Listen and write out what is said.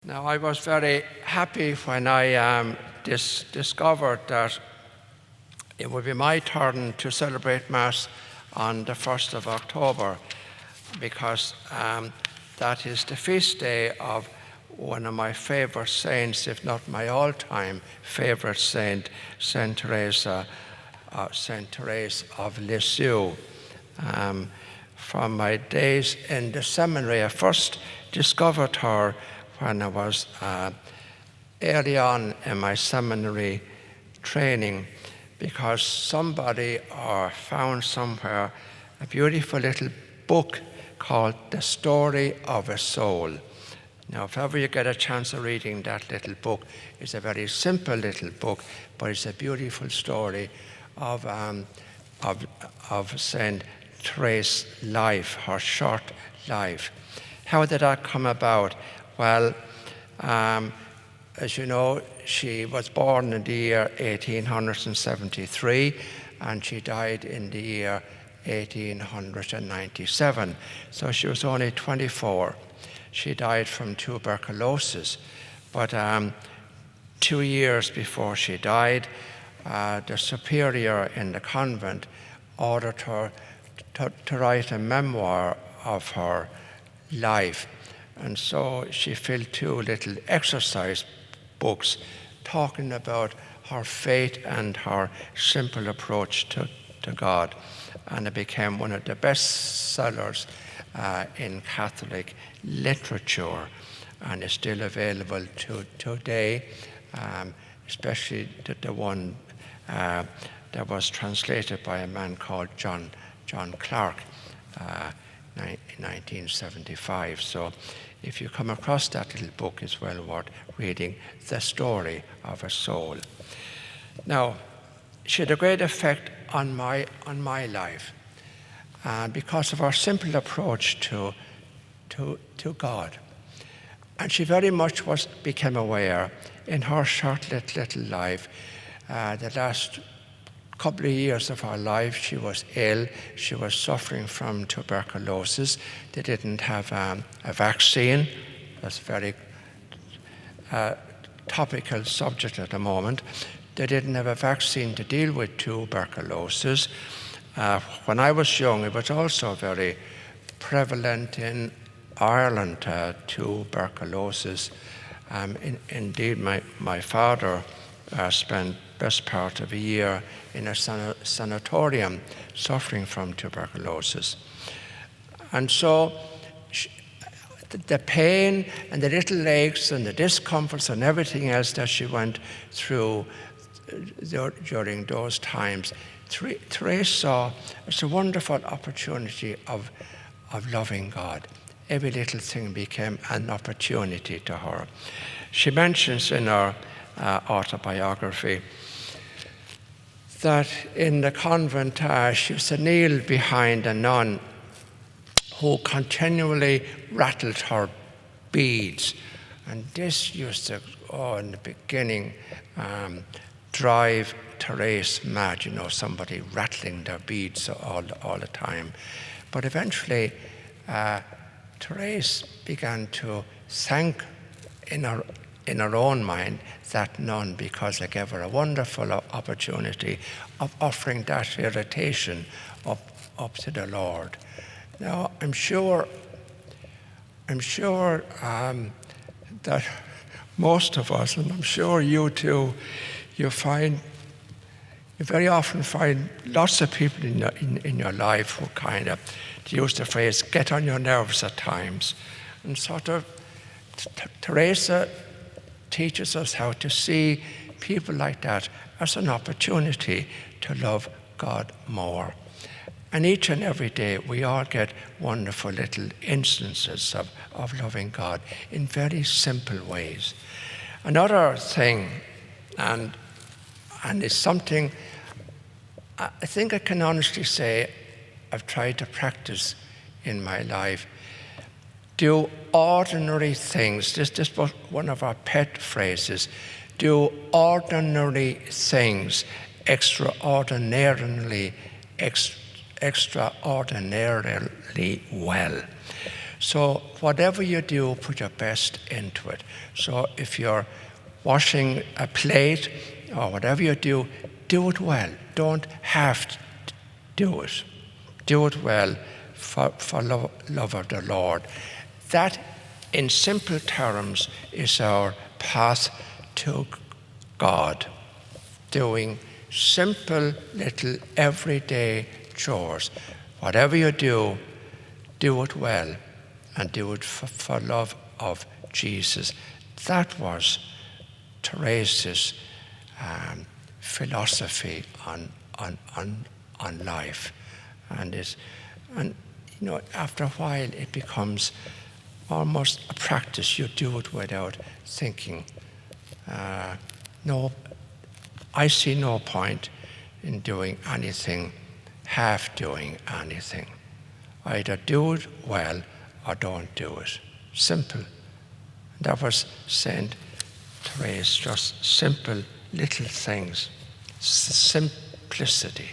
Now, I was very happy when I discovered that it would be my turn to celebrate Mass on the 1st of October, because that is the feast day of one of my favorite saints, if not my all-time favorite saint, Saint Therese of Lisieux. From my days in the seminary, I first discovered her when I was early on in my seminary training, because somebody found somewhere a beautiful little book called The Story of a Soul. Now, if ever you get a chance of reading that little book, it's a very simple little book, but it's a beautiful story of Saint Therese's life, her short life. How did that come about? Well, as you know, she was born in the year 1873, and she died in the year 1897. So she was only 24. She died from tuberculosis. But 2 years before she died, the superior in the convent ordered her to write a memoir of her life. And so she filled 2 little exercise books talking about her faith and her simple approach to God. And it became one of the best sellers in Catholic literature, and is still available today, especially the one that was translated by a man called John Clark in 1975. So if you come across that little book, it's well worth reading, The Story of a Soul. Now, she had a great effect on my life because of her simple approach to God. And she very much became aware in her short little life. The last couple of years of her life, she was ill. She was suffering from tuberculosis. They didn't have a vaccine. That's a very topical subject at the moment. They didn't have a vaccine to deal with tuberculosis. When I was young, it was also very prevalent in Ireland, tuberculosis. Indeed, my father spent best part of a year in a sanatorium suffering from tuberculosis. And so the pain and the little aches and the discomforts and everything else that she went through during those times, Therese saw as a wonderful opportunity of loving God. Every little thing became an opportunity to her. She mentions in her autobiography that in the convent she used to kneel behind a nun who continually rattled her beads. And this used to, in the beginning, drive Therese mad, somebody rattling their beads all the time. But eventually, Therese began to thank in her own mind that nun, because it gave her a wonderful opportunity of offering that irritation up to the Lord. Now, I'm sure that most of us, and I'm sure you too, you very often find lots of people in your life who kind of, to use the phrase, get on your nerves at times. And sort of, Teresa teaches us how to see people like that as an opportunity to love God more. And each and every day, we all get wonderful little instances of loving God in very simple ways. Another thing, and it's something I think I can honestly say I've tried to practice in my life. Do ordinary things. This was one of our pet phrases. Do ordinary things extraordinarily well. So whatever you do, put your best into it. So if you're washing a plate or whatever you do it well. Don't have to do it. Do it well for love of the Lord. That, in simple terms, is our path to God. Doing simple, little, everyday chores. Whatever you do it well, and do it for love of Jesus. That was Therese's philosophy on life, and after a while it becomes almost a practice. You do it without thinking. I see no point in doing anything, half doing anything. Either do it well or don't do it. Simple. That was Saint Therese, just simple little things. Simplicity.